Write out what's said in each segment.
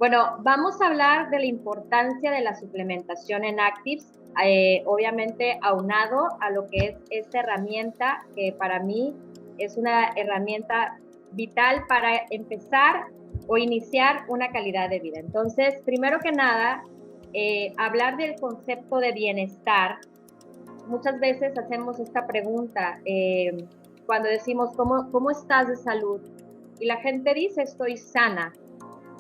Bueno, vamos a hablar de la importancia de la suplementación en Actives, obviamente aunado a lo que es esta herramienta que para mí es una herramienta vital para empezar o iniciar una calidad de vida. Entonces, primero que nada, hablar del concepto de bienestar. Muchas veces hacemos esta pregunta cuando decimos, ¿cómo estás de salud? Y la gente dice, estoy sana,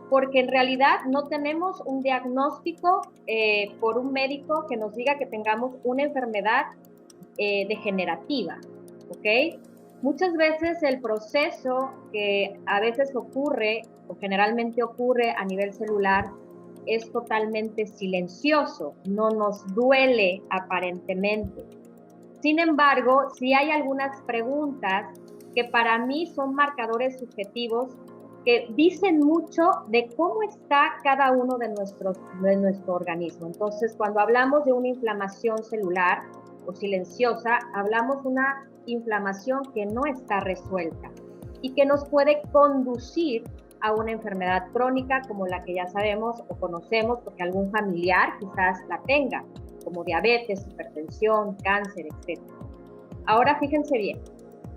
porque en realidad no tenemos un diagnóstico por un médico que nos diga que tengamos una enfermedad degenerativa, ¿ok? Muchas veces el proceso que a veces ocurre o generalmente ocurre a nivel celular es totalmente silencioso, no nos duele aparentemente. Sin embargo, sí hay algunas preguntas que para mí son marcadores subjetivos que dicen mucho de cómo está cada uno de nuestro organismo. Entonces, cuando hablamos de una inflamación celular o silenciosa, hablamos de una inflamación que no está resuelta y que nos puede conducir a una enfermedad crónica como la que ya sabemos o conocemos porque algún familiar quizás la tenga, como diabetes, hipertensión, cáncer, etc. Ahora fíjense bien,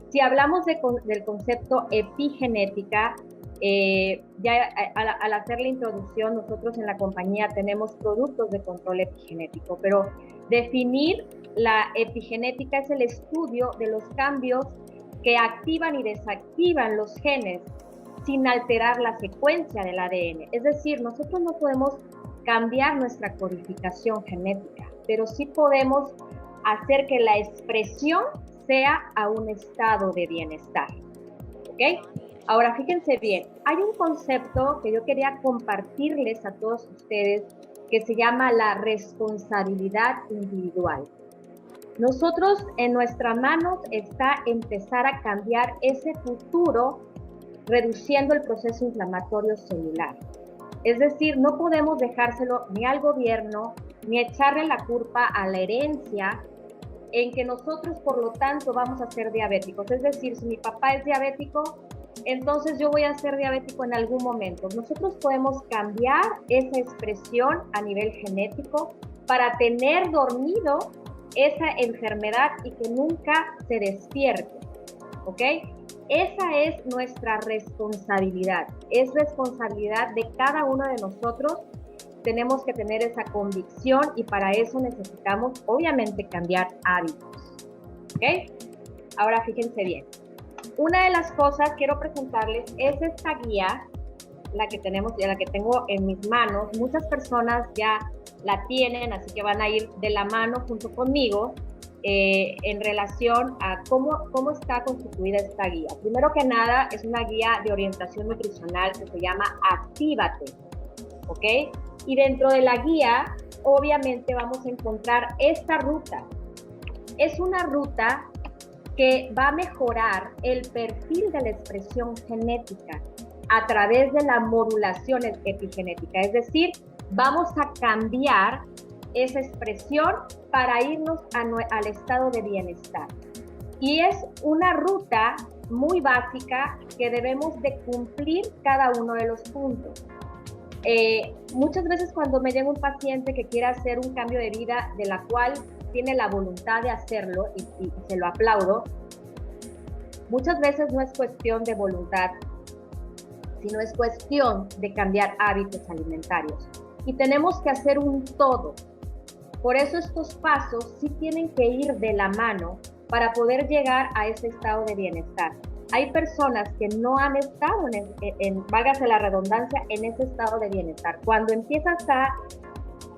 si hablamos del concepto epigenética, ya al hacer la introducción, nosotros en la compañía tenemos productos de control epigenético, pero definir la epigenética es el estudio de los cambios que activan y desactivan los genes sin alterar la secuencia del ADN. Es decir, nosotros no podemos cambiar nuestra codificación genética, pero sí podemos hacer que la expresión sea a un estado de bienestar. ¿Ok? Ahora, fíjense bien, hay un concepto que yo quería compartirles a todos ustedes que se llama la responsabilidad individual. Nosotros en nuestras manos está empezar a cambiar ese futuro reduciendo el proceso inflamatorio celular. Es decir, no podemos dejárselo ni al gobierno, ni echarle la culpa a la herencia en que nosotros, por lo tanto, vamos a ser diabéticos. Es decir, si mi papá es diabético, entonces yo voy a ser diabético en algún momento. Nosotros podemos cambiar esa expresión a nivel genético para tener dormido esa enfermedad y que nunca se despierte, ¿ok? Esa es nuestra responsabilidad, es responsabilidad de cada uno de nosotros. Tenemos que tener esa convicción y para eso necesitamos, obviamente, cambiar hábitos, ¿ok? Ahora fíjense bien, una de las cosas quiero presentarles es esta guía, la que tengo en mis manos. Muchas personas ya la tienen, así que van a ir de la mano junto conmigo en relación a cómo está constituida esta guía. Primero que nada, es una guía de orientación nutricional que se llama Actívate, ¿ok? Y dentro de la guía, obviamente vamos a encontrar esta ruta. Es una ruta que va a mejorar el perfil de la expresión genética a través de la modulación epigenética. Es decir, vamos a cambiar esa expresión para irnos al estado de bienestar. Y es una ruta muy básica que debemos de cumplir cada uno de los puntos. Muchas veces cuando me llega un paciente que quiere hacer un cambio de vida de la cual tiene la voluntad de hacerlo y se lo aplaudo, muchas veces no es cuestión de voluntad, sino es cuestión de cambiar hábitos alimentarios. Y tenemos que hacer un todo. Por eso estos pasos sí tienen que ir de la mano para poder llegar a ese estado de bienestar. Hay personas que no han estado válgase la redundancia, en ese estado de bienestar. Cuando empiezas a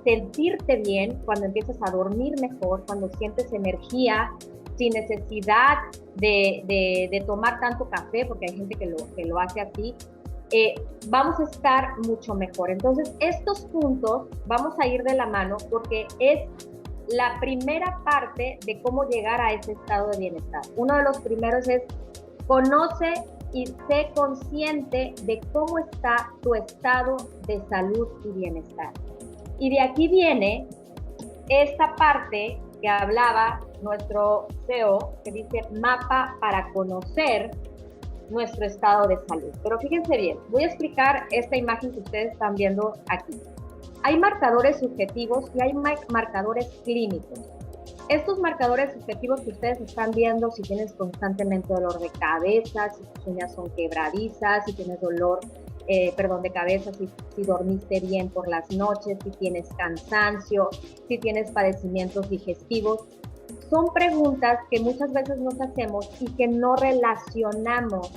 sentirte bien, cuando empiezas a dormir mejor, cuando sientes energía, sin necesidad de tomar tanto café, porque hay gente que lo hace así, vamos a estar mucho mejor. Entonces, estos puntos vamos a ir de la mano porque es la primera parte de cómo llegar a ese estado de bienestar. Uno de los primeros es conoce y sé consciente de cómo está tu estado de salud y bienestar. Y de aquí viene esta parte que hablaba nuestro CEO, que dice mapa para conocer nuestro estado de salud. Pero fíjense bien, voy a explicar esta imagen que ustedes están viendo aquí. Hay marcadores subjetivos y hay marcadores clínicos. Estos marcadores subjetivos que ustedes están viendo, si tienes constantemente dolor de cabeza, si tus uñas son quebradizas, si tienes dolor, de cabeza, si dormiste bien por las noches, si tienes cansancio, si tienes padecimientos digestivos, son preguntas que muchas veces nos hacemos y que no relacionamos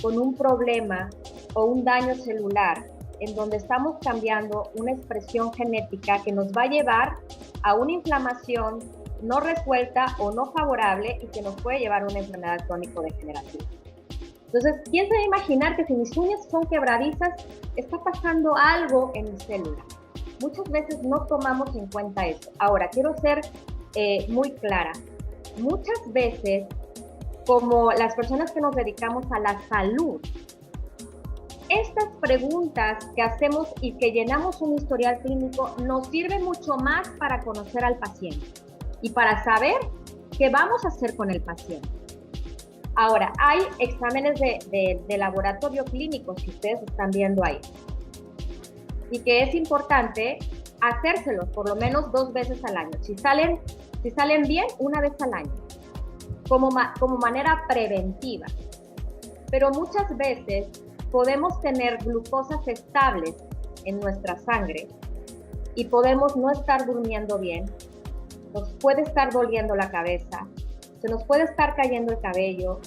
con un problema o un daño celular, en donde estamos cambiando una expresión genética que nos va a llevar a una inflamación no resuelta o no favorable y que nos puede llevar a una enfermedad crónico-degenerativa. Entonces, ¿quién se va a imaginar que si mis uñas son quebradizas, está pasando algo en mi célula? Muchas veces no tomamos en cuenta eso. Ahora, quiero ser muy clara. Muchas veces, como las personas que nos dedicamos a la salud, estas preguntas que hacemos y que llenamos un historial clínico nos sirve mucho más para conocer al paciente y para saber qué vamos a hacer con el paciente. Ahora, hay exámenes de laboratorio clínicos que ustedes están viendo ahí y que es importante hacérselos por lo menos 2 veces al año. Si salen bien, 1 vez al año, como manera preventiva. Pero muchas veces podemos tener glucosas estables en nuestra sangre y podemos no estar durmiendo bien, nos puede estar doliendo la cabeza, se nos puede estar cayendo el cabello,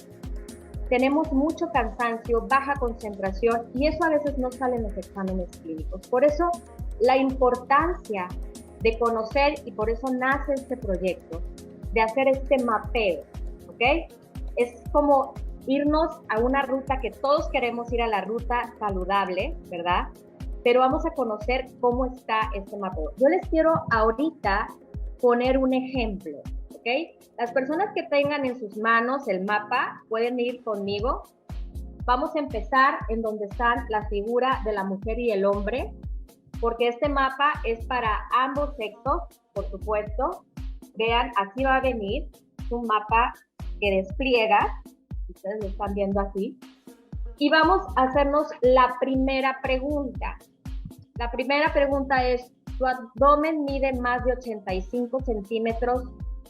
tenemos mucho cansancio, baja concentración y eso a veces no sale en los exámenes clínicos. Por eso la importancia de conocer, y por eso nace este proyecto, de hacer este mapeo, ¿ok? Es como irnos a una ruta que todos queremos ir, a la ruta saludable, ¿verdad? Pero vamos a conocer cómo está este mapeo. Yo les quiero ahorita poner un ejemplo, ¿ok? Las personas que tengan en sus manos el mapa pueden ir conmigo. Vamos a empezar en donde están la figura de la mujer y el hombre, porque este mapa es para ambos sexos, por supuesto. Vean, así va a venir. Es un mapa que despliega, ustedes lo están viendo así. Y vamos a hacernos la primera pregunta. La primera pregunta es, ¿tu abdomen mide más de 85 centímetros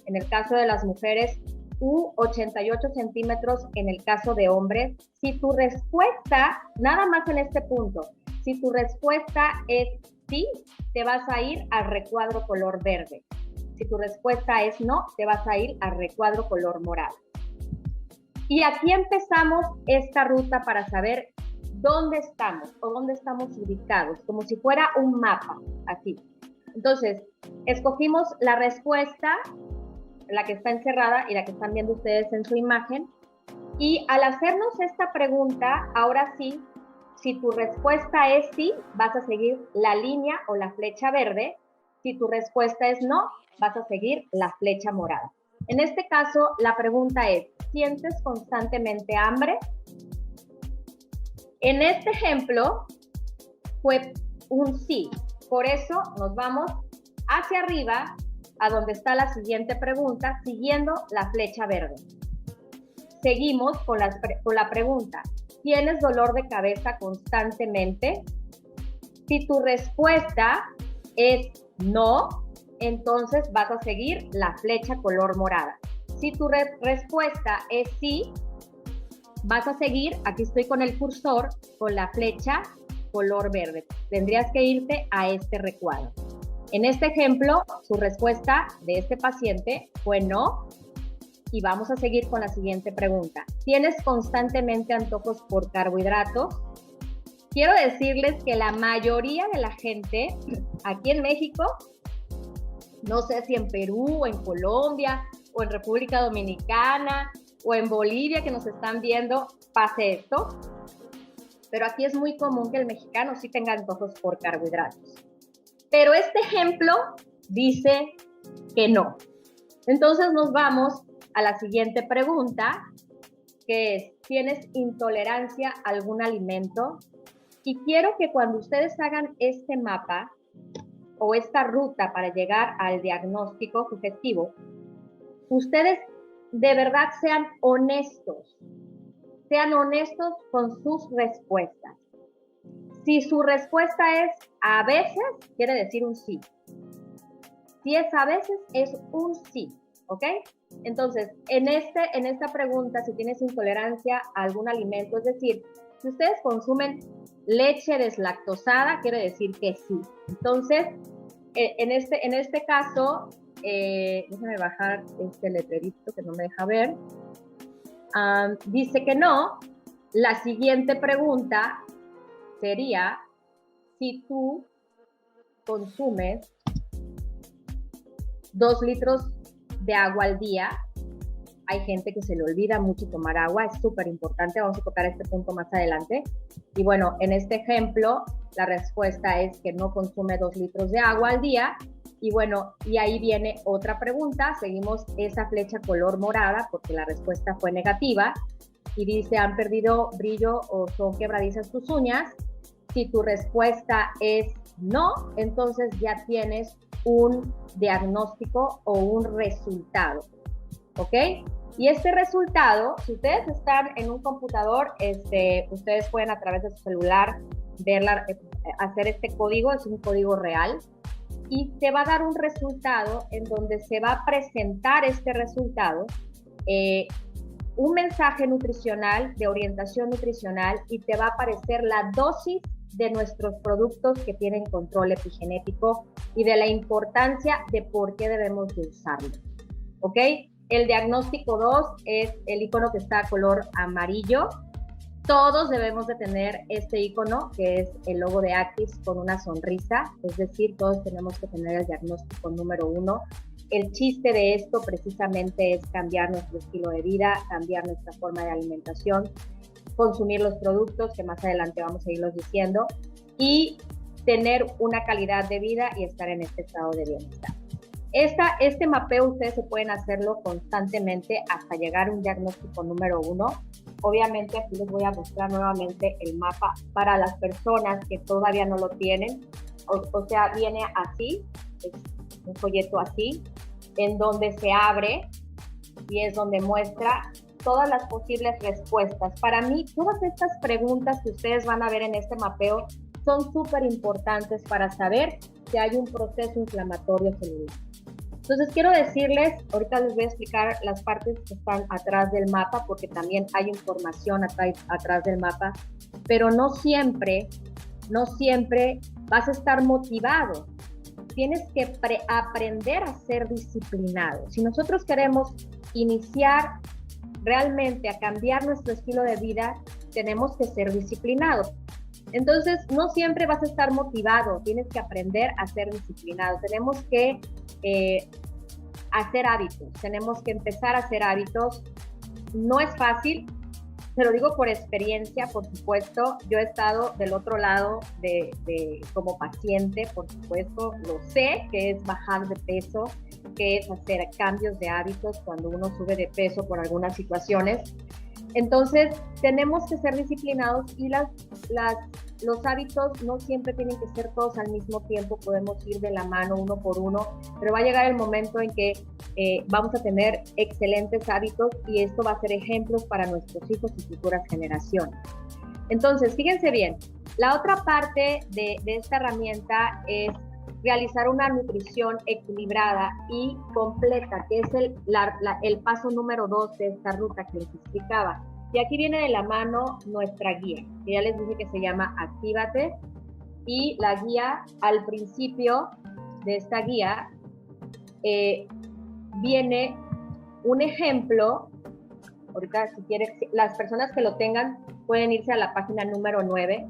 en el caso de las mujeres u 88 centímetros en el caso de hombres? Si tu respuesta, nada más en este punto, si tu respuesta es sí, te vas a ir al recuadro color verde. Si tu respuesta es no, te vas a ir al recuadro color morado. Y aquí empezamos esta ruta para saber dónde estamos o dónde estamos ubicados, como si fuera un mapa, así. Entonces, escogimos la respuesta, la que está encerrada y la que están viendo ustedes en su imagen, y al hacernos esta pregunta, ahora sí, si tu respuesta es sí, vas a seguir la línea o la flecha verde. Si tu respuesta es no, vas a seguir la flecha morada. En este caso, la pregunta es, ¿sientes constantemente hambre? En este ejemplo, fue un sí. Por eso nos vamos hacia arriba, a donde está la siguiente pregunta, siguiendo la flecha verde. Seguimos con la pregunta, ¿tienes dolor de cabeza constantemente? Si tu respuesta es no, entonces vas a seguir la flecha color morada. Si tu respuesta es sí, vas a seguir, aquí estoy con el cursor, con la flecha color verde. Tendrías que irte a este recuadro. En este ejemplo, su respuesta de este paciente fue no. Y vamos a seguir con la siguiente pregunta. ¿Tienes constantemente antojos por carbohidratos? Quiero decirles que la mayoría de la gente aquí en México, no sé si en Perú o en Colombia o en República Dominicana o en Bolivia que nos están viendo, pase esto, pero aquí es muy común que el mexicano sí tenga antojos por carbohidratos. Pero este ejemplo dice que no. Entonces nos vamos a la siguiente pregunta, que es, ¿tienes intolerancia a algún alimento? Y quiero que cuando ustedes hagan este mapa o esta ruta para llegar al diagnóstico sugestivo, ustedes de verdad sean honestos. sean honestos con sus respuestas. Si su respuesta es a veces, quiere decir un sí. Si es a veces, es un sí, ¿ok? Entonces, en esta pregunta, si tienes intolerancia a algún alimento, es decir, si ustedes consumen leche deslactosada, quiere decir que sí. Entonces, en este caso, déjame bajar este letrerito que no me deja ver. Dice que no. La siguiente pregunta sería, si tú consumes 2 litros de agua al día, hay gente que se le olvida mucho tomar agua, es súper importante, vamos a tocar este punto más adelante. Y bueno, en este ejemplo, la respuesta es que no consume 2 litros de agua al día. Y bueno, y ahí viene otra pregunta, seguimos esa flecha color morada, porque la respuesta fue negativa, y dice, ¿han perdido brillo o son quebradizas tus uñas? Si tu respuesta es no, entonces ya tienes un diagnóstico o un resultado, ¿ok? Y este resultado, si ustedes están en un computador, ustedes pueden a través de su celular hacer este código, es un código real, y te va a dar un resultado en donde se va a presentar este resultado, un mensaje nutricional, de orientación nutricional, y te va a aparecer la dosis de nuestros productos que tienen control epigenético y de la importancia de por qué debemos de usarlo, ¿ok? El diagnóstico 2 es el icono que está a color amarillo. Todos debemos de tener este icono, que es el logo de Actis con una sonrisa, es decir, todos tenemos que tener el diagnóstico número 1. El chiste de esto precisamente es cambiar nuestro estilo de vida, cambiar nuestra forma de alimentación, consumir los productos, que más adelante vamos a irlos diciendo, y tener una calidad de vida y estar en este estado de bienestar. Este mapeo ustedes se pueden hacerlo constantemente hasta llegar a un diagnóstico número 1. Obviamente aquí les voy a mostrar nuevamente el mapa para las personas que todavía no lo tienen. O sea, viene así, es un folleto así, en donde se abre y es donde muestra todas las posibles respuestas. Para mí, todas estas preguntas que ustedes van a ver en este mapeo son súper importantes para saber si hay un proceso inflamatorio celular. Entonces, quiero decirles, ahorita les voy a explicar las partes que están atrás del mapa, porque también hay información atrás del mapa, pero no siempre vas a estar motivado. Tienes que aprender a ser disciplinado. Si nosotros queremos iniciar realmente a cambiar nuestro estilo de vida, tenemos que ser disciplinados. Entonces, no siempre vas a estar motivado, tienes que aprender a ser disciplinado. Tenemos que hacer hábitos, tenemos que empezar a hacer hábitos. No es fácil, te lo digo por experiencia, por supuesto. Yo he estado del otro lado como paciente, por supuesto, lo sé, que es bajar de peso, que es hacer cambios de hábitos cuando uno sube de peso por algunas situaciones. Entonces, tenemos que ser disciplinados y los hábitos no siempre tienen que ser todos al mismo tiempo, podemos ir de la mano uno por uno, pero va a llegar el momento en que vamos a tener excelentes hábitos y esto va a ser ejemplos para nuestros hijos y futuras generaciones. Entonces, fíjense bien, la otra parte de esta herramienta es realizar una nutrición equilibrada y completa, que es el paso número 2 de esta ruta que les explicaba. Y aquí viene de la mano nuestra guía, que ya les dije que se llama Actívate, y la guía, al principio de esta guía, viene un ejemplo. Ahorita, si quieren, las personas que lo tengan pueden irse a la página número 9.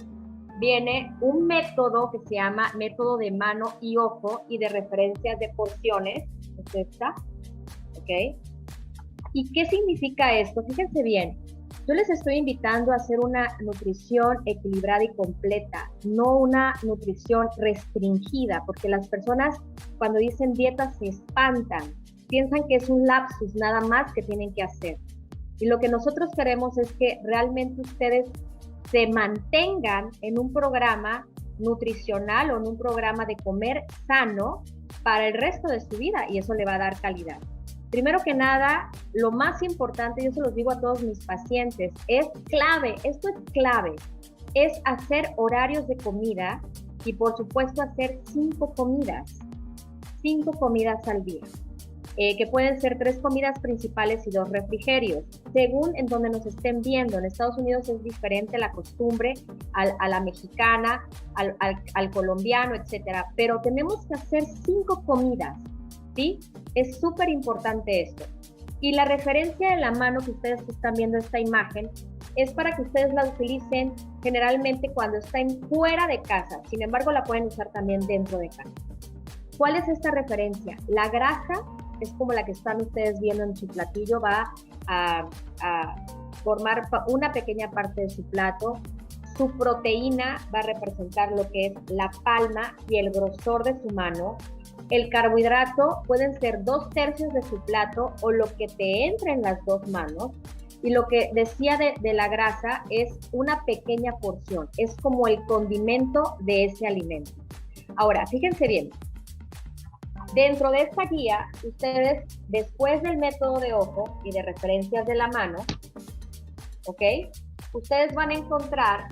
Viene un método que se llama método de mano y ojo y de referencias de porciones. Es esta, ¿ok? ¿Y qué significa esto? Fíjense bien, yo les estoy invitando a hacer una nutrición equilibrada y completa, no una nutrición restringida, porque las personas cuando dicen dieta se espantan, piensan que es un lapsus nada más que tienen que hacer. Y lo que nosotros queremos es que realmente ustedes se mantengan en un programa nutricional o en un programa de comer sano para el resto de su vida, y eso le va a dar calidad. Primero que nada, lo más importante, yo se los digo a todos mis pacientes, es clave, esto es clave, es hacer horarios de comida y por supuesto hacer 5 comidas al día. Que pueden ser 3 comidas principales y 2 refrigerios, según en donde nos estén viendo. En Estados Unidos es diferente la costumbre a la mexicana, al colombiano, etcétera, pero tenemos que hacer 5 comidas, ¿sí? Es súper importante esto. Y la referencia de la mano que ustedes están viendo esta imagen es para que ustedes la utilicen generalmente cuando estén fuera de casa, sin embargo la pueden usar también dentro de casa. ¿Cuál es esta referencia? La grasa es como la que están ustedes viendo en su platillo, va a formar una pequeña parte de su plato. Su proteína va a representar lo que es la palma y el grosor de su mano. El carbohidrato pueden ser 2/3 de su plato o lo que te entre en las 2 manos. Y lo que decía de la grasa es una pequeña porción, es como el condimento de ese alimento. Ahora, fíjense bien. Dentro de esta guía, ustedes, después del método de ojo y de referencias de la mano, ¿ok? Ustedes van a encontrar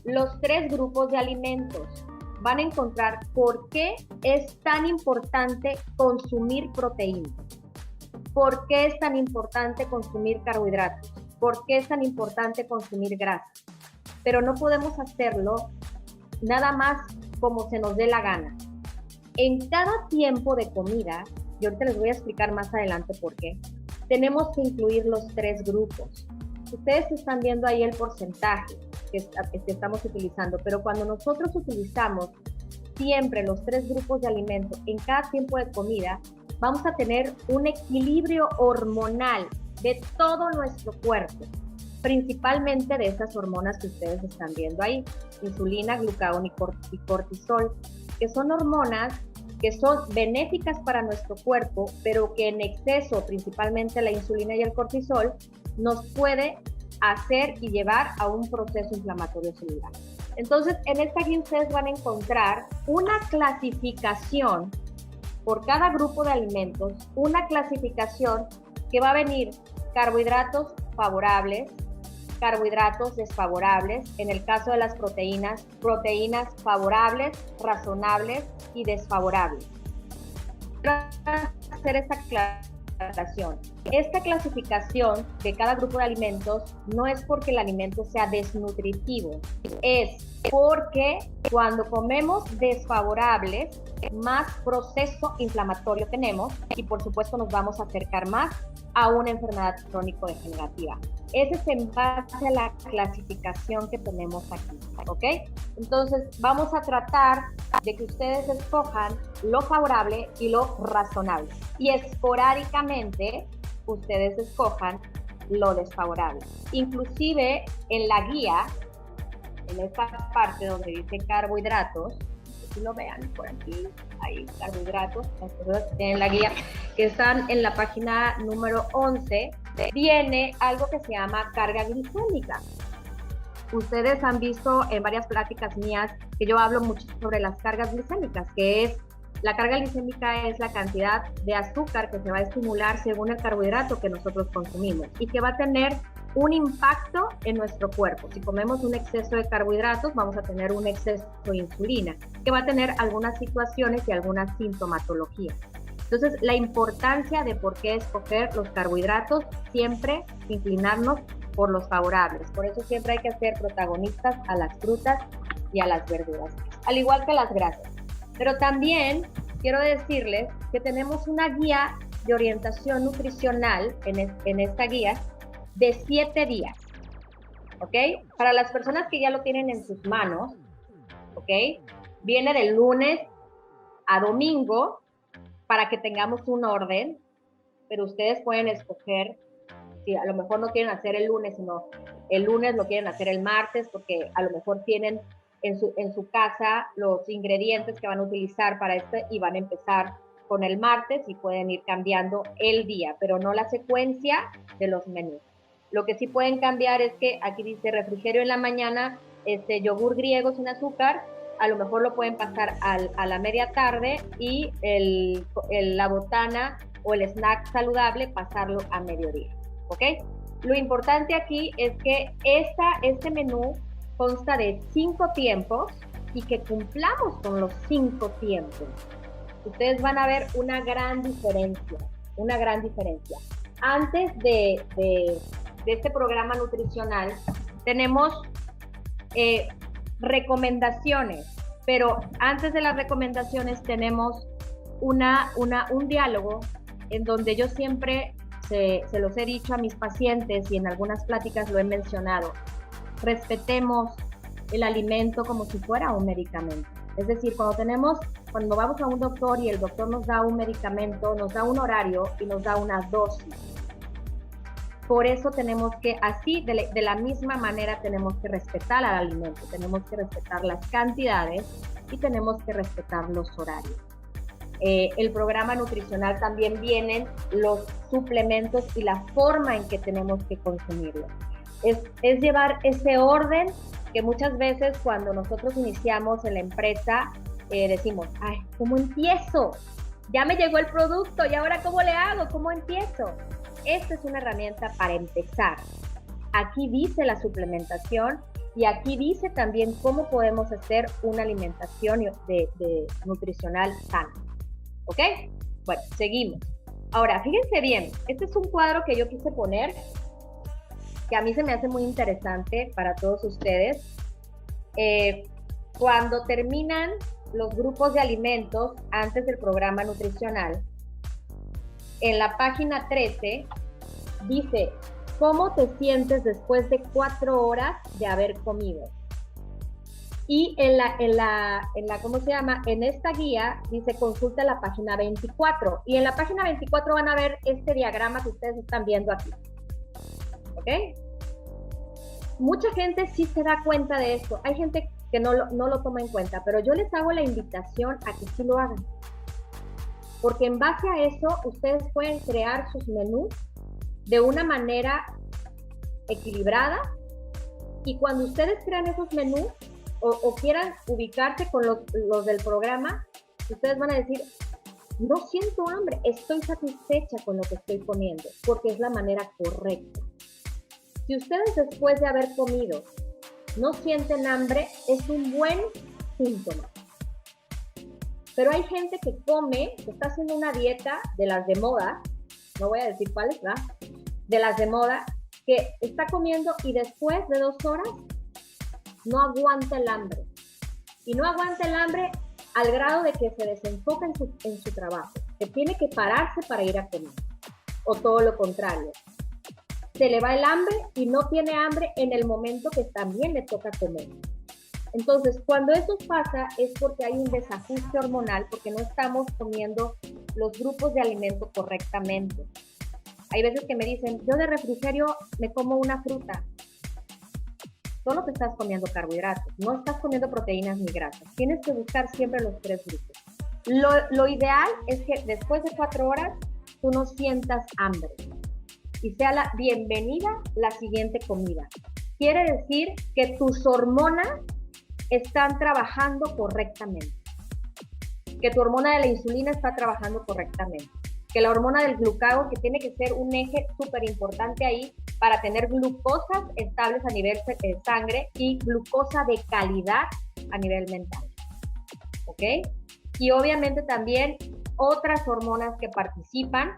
los 3 grupos de alimentos. Van a encontrar por qué es tan importante consumir proteína. ¿Por qué es tan importante consumir carbohidratos? ¿Por qué es tan importante consumir grasa? Pero no podemos hacerlo nada más como se nos dé la gana. En cada tiempo de comida, y ahorita les voy a explicar más adelante por qué, tenemos que incluir los 3 grupos. Ustedes están viendo ahí el porcentaje que estamos utilizando, pero cuando nosotros utilizamos siempre los 3 grupos de alimentos en cada tiempo de comida, vamos a tener un equilibrio hormonal de todo nuestro cuerpo, principalmente de esas hormonas que ustedes están viendo ahí, insulina, glucagón y cortisol, que son hormonas que son benéficas para nuestro cuerpo, pero que en exceso, principalmente la insulina y el cortisol, nos puede hacer y llevar a un proceso inflamatorio celular. Entonces, en esta guía ustedes van a encontrar una clasificación por cada grupo de alimentos, una clasificación que va a venir carbohidratos favorables, carbohidratos desfavorables, en el caso de las proteínas, proteínas favorables, razonables y desfavorables. Quiero hacer esta aclaración. Esta clasificación de cada grupo de alimentos no es porque el alimento sea desnutritivo, es porque cuando comemos desfavorables, más proceso inflamatorio tenemos y por supuesto nos vamos a acercar más a una enfermedad crónico-degenerativa. Ese es en base a la clasificación que tenemos aquí, ¿ok? Entonces vamos a tratar de que ustedes escojan lo favorable y lo razonable y esporádicamente ustedes escojan lo desfavorable. Inclusive en la guía, en esta parte donde dice carbohidratos, si lo vean por aquí, hay carbohidratos, en la guía que están en la página número 11, viene algo que se llama carga glicémica. Ustedes han visto en varias pláticas mías que yo hablo mucho sobre las cargas glicémicas, que es, la carga glicémica es la cantidad de azúcar que se va a estimular según el carbohidrato que nosotros consumimos y que va a tener un impacto en nuestro cuerpo. Si comemos un exceso de carbohidratos, vamos a tener un exceso de insulina, que va a tener algunas situaciones y algunas sintomatologías. Entonces, la importancia de por qué escoger los carbohidratos, siempre inclinarnos por los favorables. Por eso siempre hay que hacer protagonistas a las frutas y a las verduras, al igual que las grasas. Pero también quiero decirles que tenemos una guía de orientación nutricional en esta guía de 7 días, ¿ok? Para las personas que ya lo tienen en sus manos, ¿ok? Viene de lunes a domingo para que tengamos un orden, pero ustedes pueden escoger, si a lo mejor no quieren hacer el lunes, sino el lunes lo quieren hacer el martes, porque a lo mejor tienen en su casa los ingredientes que van a utilizar para este y van a empezar con el martes y pueden ir cambiando el día, pero no la secuencia de los menús. Lo que sí pueden cambiar es que aquí dice refrigerio en la mañana, yogur griego sin azúcar, a lo mejor lo pueden pasar a la media tarde y la botana o el snack saludable, pasarlo a mediodía, ¿ok? Lo importante aquí es que este menú consta de 5 tiempos y que cumplamos con los 5 tiempos. Ustedes van a ver una gran diferencia. Antes de este programa nutricional tenemos recomendaciones, pero antes de las recomendaciones tenemos un diálogo en donde yo siempre se los he dicho a mis pacientes y en algunas pláticas lo he mencionado. Respetemos el alimento como si fuera un medicamento. Es decir, cuando vamos a un doctor y el doctor nos da un medicamento, nos da un horario y nos da una dosis. Por eso tenemos que, así, de la misma manera, tenemos que respetar al alimento, tenemos que respetar las cantidades y tenemos que respetar los horarios. El programa nutricional también vienen los suplementos y la forma en que tenemos que consumirlos. Es llevar ese orden que muchas veces cuando nosotros iniciamos en la empresa decimos, ay, ¿cómo empiezo? Ya me llegó el producto y ahora ¿cómo le hago? ¿Cómo empiezo? Esta es una herramienta para empezar. Aquí dice la suplementación y aquí dice también cómo podemos hacer una alimentación nutricional sana. ¿Ok? Bueno, seguimos. Ahora, fíjense bien, este es un cuadro que yo quise poner, que a mí se me hace muy interesante para todos ustedes. Cuando terminan los grupos de alimentos antes del programa nutricional, en la página 13 dice, ¿cómo te sientes después de 4 horas de haber comido? Y ¿cómo se llama? En esta guía dice consulta la página 24. Y en la página 24 van a ver este diagrama que ustedes están viendo aquí. ¿Ok? Mucha gente sí se da cuenta de esto. Hay gente que no lo toma en cuenta, pero yo les hago la invitación a que sí lo hagan. Porque en base a eso, ustedes pueden crear sus menús de una manera equilibrada. Y cuando ustedes crean esos menús, o quieran ubicarse con los del programa, ustedes van a decir, no siento hambre, estoy satisfecha con lo que estoy comiendo, porque es la manera correcta. Si ustedes después de haber comido no sienten hambre, es un buen síntoma. Pero hay gente que come, que está haciendo una dieta de las de moda, no voy a decir cuáles, ¿verdad? De las de moda, que está comiendo y después de 2 horas no aguanta el hambre. Y no aguanta el hambre al grado de que se desenfoca en su trabajo, que tiene que pararse para ir a comer. O todo lo contrario. Se le va el hambre y no tiene hambre en el momento que también le toca comer. Entonces, cuando eso pasa es porque hay un desajuste hormonal, porque no estamos comiendo los grupos de alimento correctamente. Hay veces que me dicen, yo de refrigerio me como una fruta. Solo te estás comiendo carbohidratos, no estás comiendo proteínas ni grasas. Tienes que buscar siempre los 3 grupos. Lo ideal es que después de 4 horas tú no sientas hambre y sea la bienvenida la siguiente comida. Quiere decir que tus hormonas están trabajando correctamente, que tu hormona de la insulina está trabajando correctamente, que la hormona del glucagón, que tiene que ser un eje súper importante ahí para tener glucosas estables a nivel sangre y glucosa de calidad a nivel mental. ¿Ok? Y obviamente también otras hormonas que participan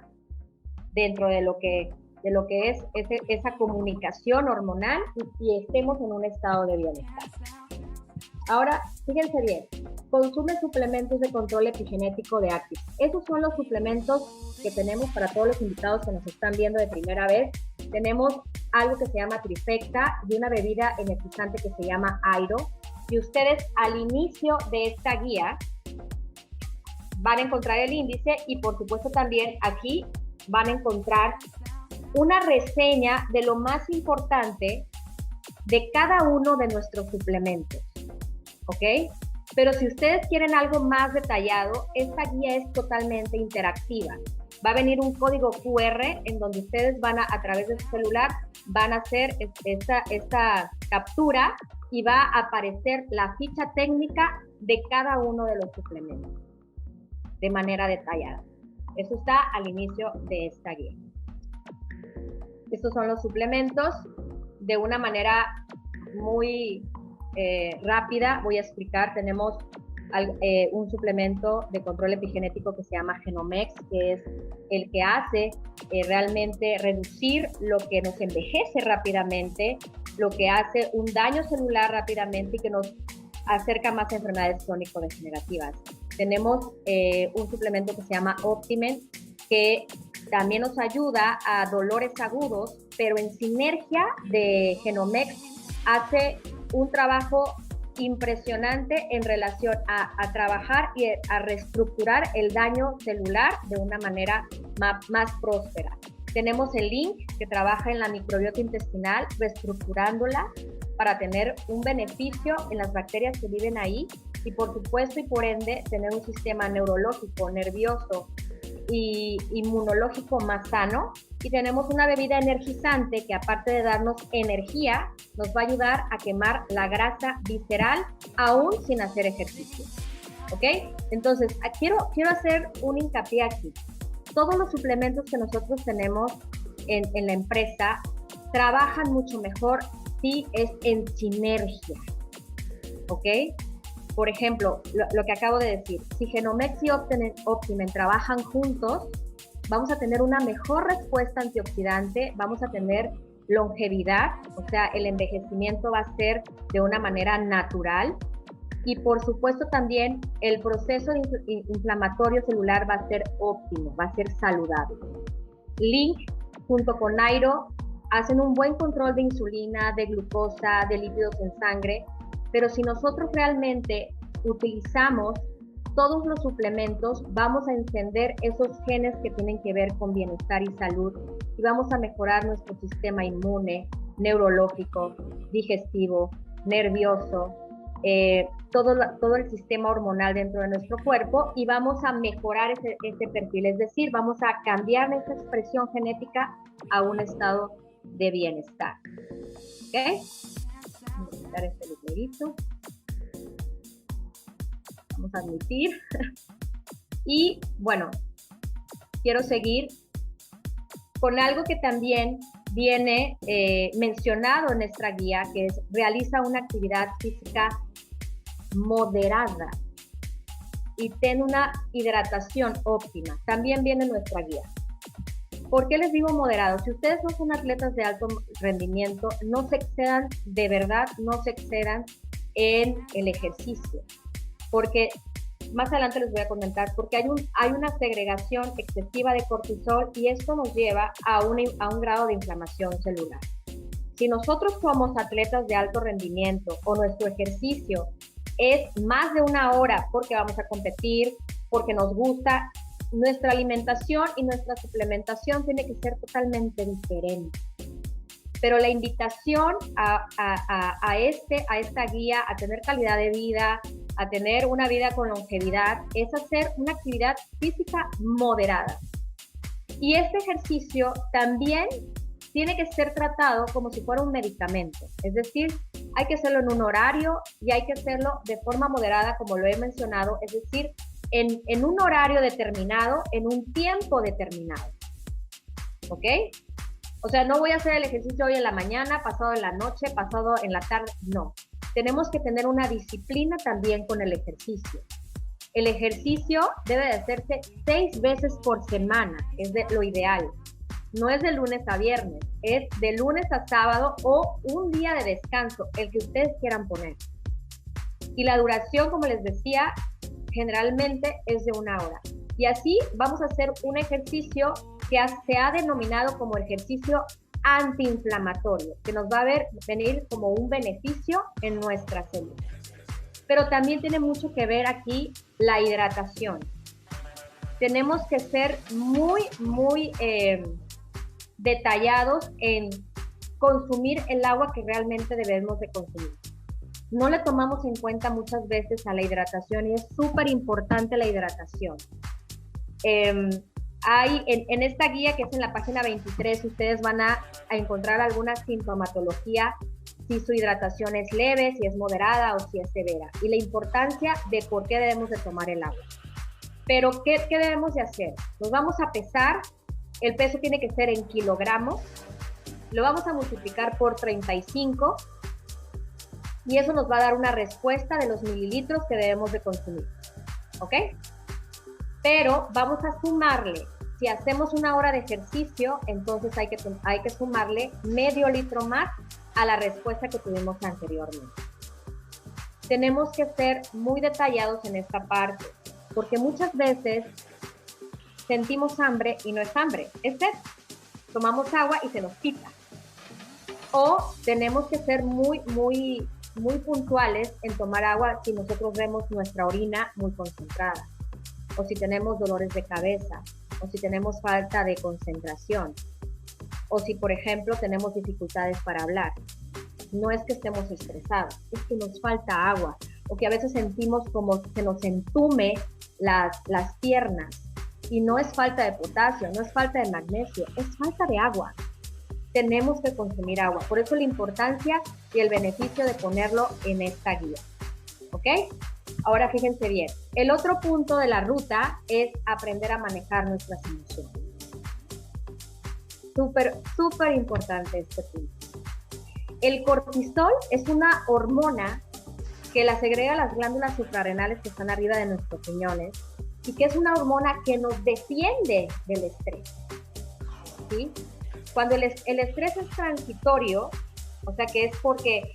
dentro de lo que es esa comunicación hormonal y estemos en un estado de bienestar. Ahora, fíjense bien, consume suplementos de control epigenético de Active. Esos son los suplementos que tenemos para todos los invitados que nos están viendo de primera vez. Tenemos algo que se llama Trifecta y una bebida energizante que se llama Airo. Y ustedes al inicio de esta guía van a encontrar el índice y por supuesto también aquí van a encontrar una reseña de lo más importante de cada uno de nuestros suplementos. ¿Ok? Pero si ustedes quieren algo más detallado, esta guía es totalmente interactiva. Va a venir un código QR en donde ustedes van a través de su celular, van a hacer esta captura y va a aparecer la ficha técnica de cada uno de los suplementos de manera detallada. Eso está al inicio de esta guía. Estos son los suplementos. De una manera muy rápida voy a explicar. Tenemos un suplemento de control epigenético que se llama Genomex, que es el que hace realmente reducir lo que nos envejece rápidamente, lo que hace un daño celular rápidamente y que nos acerca más a enfermedades crónico-degenerativas. Tenemos un suplemento que se llama Optimen, que también nos ayuda a dolores agudos, pero en sinergia de Genomex hace un trabajo impresionante en relación a trabajar y a reestructurar el daño celular de una manera más próspera. Tenemos el Link, que trabaja en la microbiota intestinal, reestructurándola para tener un beneficio en las bacterias que viven ahí y por supuesto y por ende tener un sistema neurológico, nervioso y inmunológico más sano. Y tenemos una bebida energizante que aparte de darnos energía, nos va a ayudar a quemar la grasa visceral aún sin hacer ejercicio. ¿Ok? Entonces, quiero hacer un hincapié aquí. Todos los suplementos que nosotros tenemos en la empresa trabajan mucho mejor si es en sinergia. ¿Ok? Por ejemplo, lo que acabo de decir, si Genomex y Optimen trabajan juntos, vamos a tener una mejor respuesta antioxidante, vamos a tener longevidad, o sea, el envejecimiento va a ser de una manera natural y por supuesto también el proceso inflamatorio celular va a ser óptimo, va a ser saludable. Link junto con Nairo hacen un buen control de insulina, de glucosa, de lípidos en sangre, pero si nosotros realmente utilizamos todos los suplementos, vamos a encender esos genes que tienen que ver con bienestar y salud y vamos a mejorar nuestro sistema inmune, neurológico, digestivo, nervioso, todo el sistema hormonal dentro de nuestro cuerpo y vamos a mejorar ese perfil, es decir, vamos a cambiar esa expresión genética a un estado de bienestar. ¿Ok? Vamos a quitar este librito. Vamos a admitir. Y bueno, quiero seguir con algo que también viene mencionado en nuestra guía, que es realiza una actividad física moderada y ten una hidratación óptima. También viene en nuestra guía. ¿Por qué les digo moderado? Si ustedes no son atletas de alto rendimiento, no se excedan, de verdad, no se excedan en el ejercicio. Porque más adelante les voy a comentar, porque hay una segregación excesiva de cortisol y esto nos lleva a un grado de inflamación celular. Si nosotros somos atletas de alto rendimiento o nuestro ejercicio es más de una hora porque vamos a competir, porque nos gusta, nuestra alimentación y nuestra suplementación tiene que ser totalmente diferente. Pero la invitación a esta guía, a tener calidad de vida, a tener una vida con longevidad, es hacer una actividad física moderada. Y este ejercicio también tiene que ser tratado como si fuera un medicamento. Es decir, hay que hacerlo en un horario y hay que hacerlo de forma moderada, como lo he mencionado, es decir, en un horario determinado, en un tiempo determinado. ¿Ok? O sea, no voy a hacer el ejercicio hoy en la mañana, pasado en la noche, pasado en la tarde, no. Tenemos que tener una disciplina también con el ejercicio. El ejercicio debe de hacerse 6 veces por semana, es lo ideal. No es de lunes a viernes, es de lunes a sábado o un día de descanso, el que ustedes quieran poner. Y la duración, como les decía, generalmente es de 1 hora. Y así vamos a hacer un ejercicio que se ha denominado como ejercicio antiinflamatorio, que nos va a venir como un beneficio en nuestra salud. Pero también tiene mucho que ver aquí la hidratación. Tenemos que ser muy detallados en consumir el agua que realmente debemos de consumir. No le tomamos en cuenta muchas veces a la hidratación y es súper importante la hidratación. Hay en esta guía que es en la página 23, ustedes van a encontrar alguna sintomatología, si su hidratación es leve, si es moderada o si es severa, y la importancia de por qué debemos de tomar el agua. Pero, ¿qué debemos de hacer? Nos vamos a pesar, el peso tiene que ser en kilogramos, lo vamos a multiplicar por 35 y eso nos va a dar una respuesta de los mililitros que debemos de consumir, ¿ok? Pero vamos a sumarle, si hacemos una hora de ejercicio, entonces hay que sumarle medio litro más a la respuesta que tuvimos anteriormente. Tenemos que ser muy detallados en esta parte, porque muchas veces sentimos hambre y no es hambre, es sed. Tomamos agua y se nos quita. O tenemos que ser muy puntuales en tomar agua si nosotros vemos nuestra orina muy concentrada, o si tenemos dolores de cabeza, o si tenemos falta de concentración, o si, por ejemplo, tenemos dificultades para hablar. No es que estemos estresados, es que nos falta agua, o que a veces sentimos como se nos entume las piernas, y no es falta de potasio, no es falta de magnesio, es falta de agua. Tenemos que consumir agua, por eso la importancia y el beneficio de ponerlo en esta guía, ¿ok? Ahora fíjense bien, el otro punto de la ruta es aprender a manejar nuestras emociones. Súper importante este punto. El cortisol es una hormona que la segrega las glándulas suprarrenales que están arriba de nuestros riñones y que es una hormona que nos defiende del estrés, ¿sí? Cuando el estrés es transitorio, o sea que es porque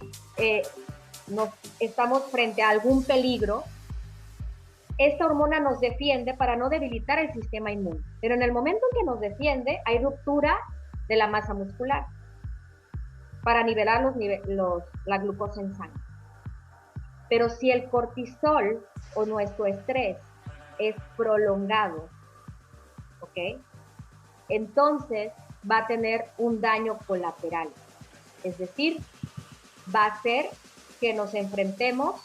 estamos frente a algún peligro, esta hormona nos defiende para no debilitar el sistema inmune. Pero en el momento en que nos defiende, hay ruptura de la masa muscular para nivelar la glucosa en sangre. Pero si el cortisol o nuestro estrés es prolongado, ¿ok? Entonces va a tener un daño colateral. Es decir, va a hacer que nos enfrentemos,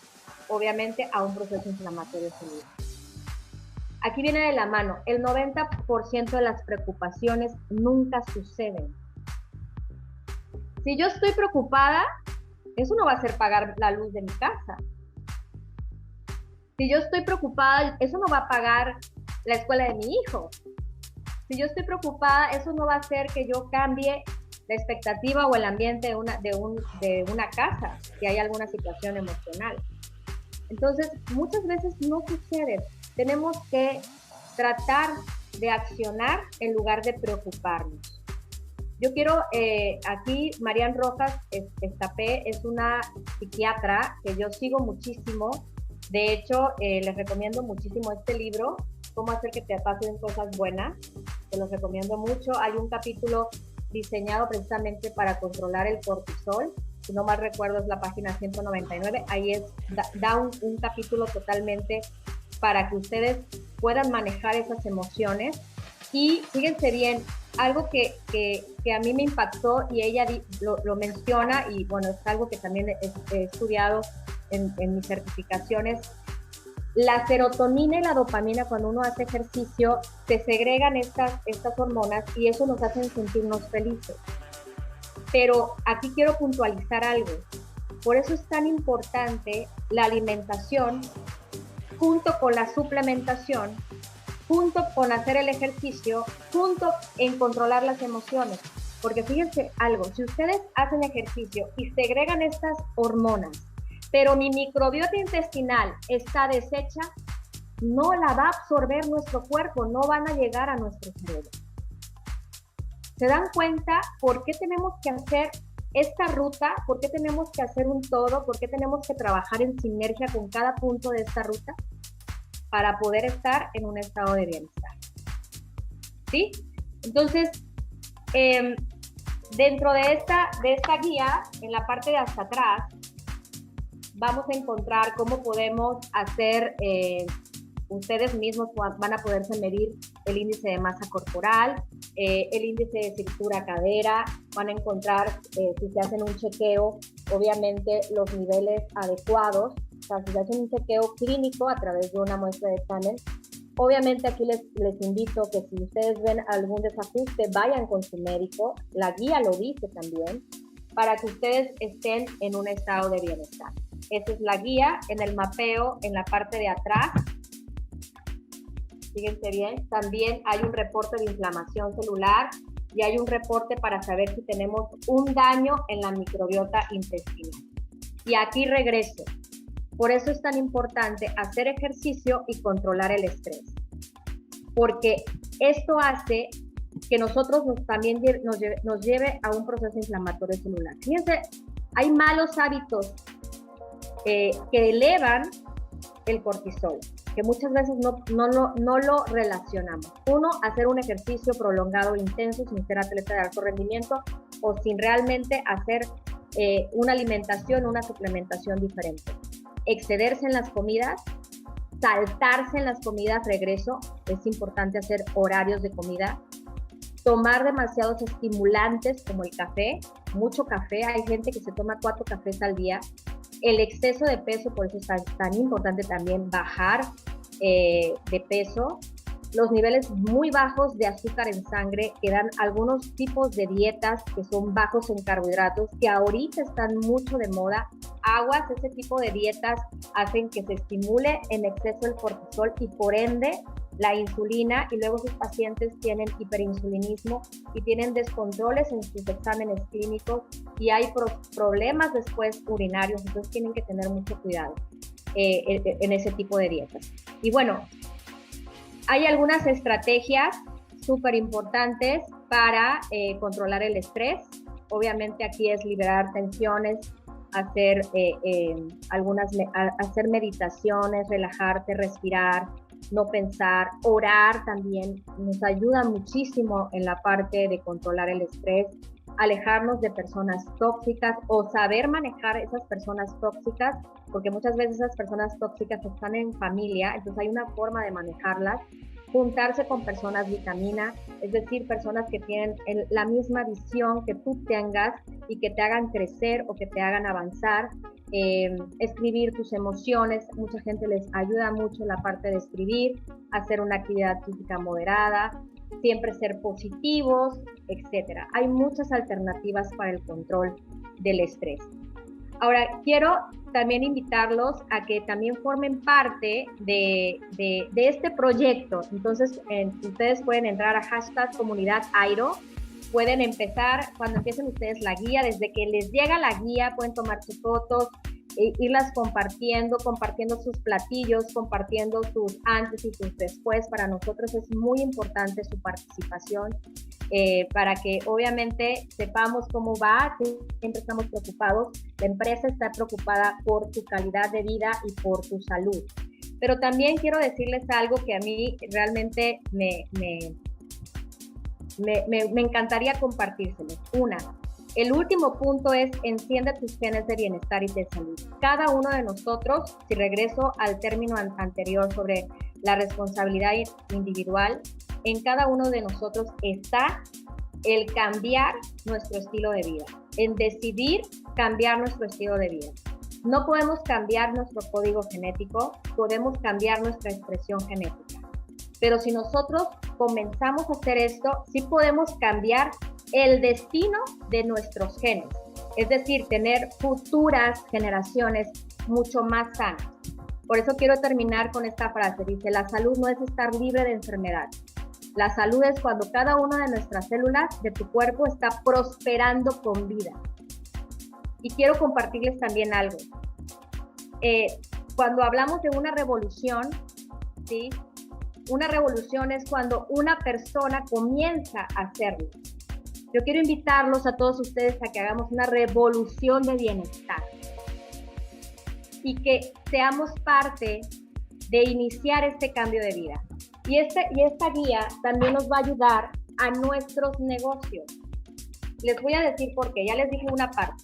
obviamente, a un proceso inflamatorio celular. Aquí viene de la mano, el 90% de las preocupaciones nunca suceden. Si yo estoy preocupada, eso no va a hacer pagar la luz de mi casa. Si yo estoy preocupada, eso no va a pagar la escuela de mi hijo. Si yo estoy preocupada, eso no va a hacer que yo cambie la expectativa o el ambiente de una casa, si hay alguna situación emocional. Entonces, muchas veces no sucede. Tenemos que tratar de accionar en lugar de preocuparnos. Yo quiero, aquí, Marian Rojas Estapé es una psiquiatra que yo sigo muchísimo. De hecho, les recomiendo muchísimo este libro, Cómo hacer que te pasen cosas buenas. Te los recomiendo mucho. Hay un capítulo diseñado precisamente para controlar el cortisol. Si no mal recuerdo, es la página 199. Ahí da un capítulo totalmente para que ustedes puedan manejar esas emociones. Y fíjense bien, algo que a mí me impactó y ella lo menciona, y bueno, es algo que también he estudiado en mis certificaciones. La serotonina y la dopamina, cuando uno hace ejercicio, se segregan estas hormonas y eso nos hace sentirnos felices. Pero aquí quiero puntualizar algo. Por eso es tan importante la alimentación junto con la suplementación, junto con hacer el ejercicio, junto en controlar las emociones. Porque fíjense algo, si ustedes hacen ejercicio y segregan estas hormonas, pero mi microbiota intestinal está deshecha, no la va a absorber nuestro cuerpo, no van a llegar a nuestro cerebro. ¿Se dan cuenta por qué tenemos que hacer esta ruta? ¿Por qué tenemos que hacer un todo? ¿Por qué tenemos que trabajar en sinergia con cada punto de esta ruta? Para poder estar en un estado de bienestar. ¿Sí? Entonces, dentro de esta guía, en la parte de hasta atrás, vamos a encontrar cómo podemos hacer, ustedes mismos van a poderse medir el índice de masa corporal, el índice de cintura-cadera, van a encontrar, si se hacen un chequeo, obviamente los niveles adecuados. O sea, si se hace un chequeo clínico a través de una muestra de examen, obviamente aquí les invito que si ustedes ven algún desajuste, vayan con su médico, la guía lo dice también, para que ustedes estén en un estado de bienestar. Esa es la guía en el mapeo, en la parte de atrás. fíjense bien, también hay un reporte de inflamación celular y hay un reporte para saber si tenemos un daño en la microbiota intestinal. Y aquí regreso. Por eso es tan importante hacer ejercicio y controlar el estrés. Porque esto hace que nosotros también nos lleve a un proceso inflamatorio celular. Fíjense, hay malos hábitos que elevan el cortisol, que muchas veces no lo relacionamos. Uno, hacer un ejercicio prolongado e intenso sin ser atleta de alto rendimiento o sin realmente hacer una alimentación, una suplementación diferente. Excederse en las comidas, saltarse en las comidas, regreso, es importante hacer horarios de comida, tomar demasiados estimulantes como el café, mucho café, hay gente que se toma 4 cafés al día, el exceso de peso, por eso es tan importante también bajar de peso, los niveles muy bajos de azúcar en sangre, que dan algunos tipos de dietas que son bajos en carbohidratos, que ahorita están mucho de moda. Aguas, ese tipo de dietas hacen que se estimule en exceso el cortisol y por ende la insulina, y luego sus pacientes tienen hiperinsulinismo y tienen descontroles en sus exámenes clínicos y hay problemas después urinarios, entonces tienen que tener mucho cuidado en ese tipo de dietas. Y bueno, hay algunas estrategias súper importantes para controlar el estrés. Obviamente aquí es liberar tensiones, hacer hacer meditaciones, relajarte, respirar, no pensar, orar también nos ayuda muchísimo en la parte de controlar el estrés, alejarnos de personas tóxicas o saber manejar esas personas tóxicas, porque muchas veces esas personas tóxicas están en familia, entonces hay una forma de manejarlas, juntarse con personas vitamina, es decir, personas que tienen la misma visión que tú tengas y que te hagan crecer o que te hagan avanzar, escribir tus emociones, mucha gente les ayuda mucho la parte de escribir, hacer una actividad física moderada, siempre ser positivos, etcétera. Hay muchas alternativas para el control del estrés. Ahora, quiero también invitarlos a que también formen parte de este proyecto. Entonces, ustedes pueden entrar a #comunidadairo, pueden empezar, cuando empiecen ustedes la guía, desde que les llega la guía, pueden tomar sus fotos, irlas compartiendo sus platillos, compartiendo sus antes y sus después. Para nosotros es muy importante su participación, para que obviamente sepamos cómo va, siempre estamos preocupados, la empresa está preocupada por tu calidad de vida y por tu salud. Pero también quiero decirles algo que a mí realmente me encantaría compartírselos. El último punto es enciende tus genes de bienestar y de salud. Cada uno de nosotros, si regreso al término anterior sobre la responsabilidad individual, en cada uno de nosotros está el cambiar nuestro estilo de vida, en decidir cambiar nuestro estilo de vida. No podemos cambiar nuestro código genético, podemos cambiar nuestra expresión genética. Pero si nosotros comenzamos a hacer esto, sí podemos cambiar el destino de nuestros genes, es decir, tener futuras generaciones mucho más sanas. Por eso quiero terminar con esta frase, dice, la salud no es estar libre de enfermedad. La salud es cuando cada una de nuestras células de tu cuerpo está prosperando con vida. Y quiero compartirles también algo. Cuando hablamos de una revolución, ¿sí? Una revolución es cuando una persona comienza a hacerlo. Yo quiero invitarlos a todos ustedes a que hagamos una revolución de bienestar y que seamos parte de iniciar este cambio de vida. Y esta guía también nos va a ayudar a nuestros negocios. Les voy a decir por qué, ya les dije una parte.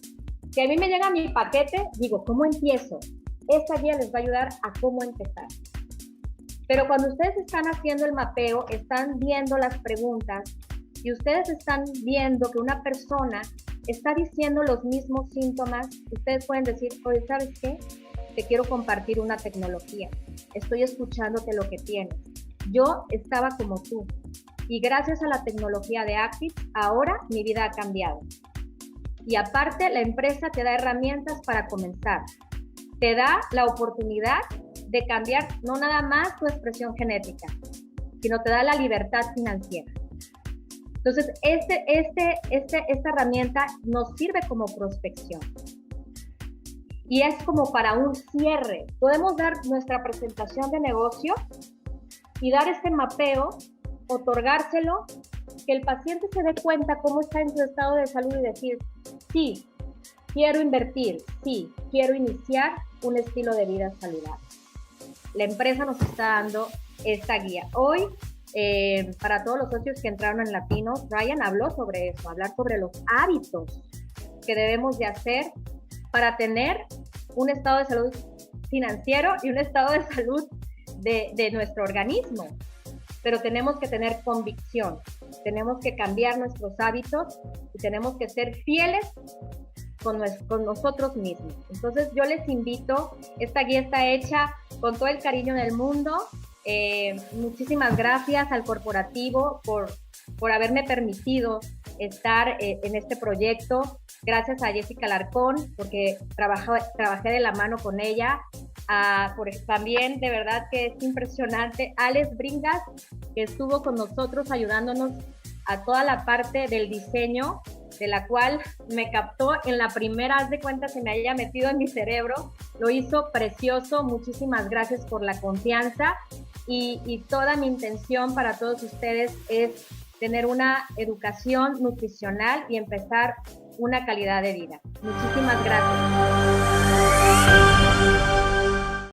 Si a mí me llega mi paquete, digo, ¿cómo empiezo? Esta guía les va a ayudar a cómo empezar. Pero cuando ustedes están haciendo el mapeo, están viendo las preguntas y ustedes están viendo que una persona está diciendo los mismos síntomas, ustedes pueden decir, oye, ¿sabes qué? Te quiero compartir una tecnología. Estoy escuchándote lo que tienes. Yo estaba como tú y gracias a la tecnología de Active, ahora mi vida ha cambiado. Y aparte, la empresa te da herramientas para comenzar. Te da la oportunidad de cambiar no nada más tu expresión genética, sino te da la libertad financiera. Entonces, esta herramienta nos sirve como prospección. Y es como para un cierre. Podemos dar nuestra presentación de negocio y dar este mapeo, otorgárselo, que el paciente se dé cuenta cómo está en su estado de salud y decir, sí, quiero invertir, sí, quiero iniciar un estilo de vida saludable. La empresa nos está dando esta guía. Hoy, para todos los socios que entraron en Latinos, Ryan habló sobre eso, hablar sobre los hábitos que debemos de hacer para tener un estado de salud financiero y un estado de salud de nuestro organismo. Pero tenemos que tener convicción, tenemos que cambiar nuestros hábitos y tenemos que ser fieles con nosotros mismos. Entonces yo les invito, esta guía está hecha con todo el cariño del mundo. Muchísimas gracias al corporativo por haberme permitido estar en este proyecto. Gracias a Jessica Alarcón, porque trabajé de la mano con ella. También, de verdad que es impresionante, Alex Bringas, que estuvo con nosotros ayudándonos a toda la parte del diseño, de la cual me captó en la primera, haz de cuenta, se me haya metido en mi cerebro. Lo hizo precioso. Muchísimas gracias por la confianza y toda mi intención para todos ustedes es tener una educación nutricional y empezar una calidad de vida. Muchísimas gracias.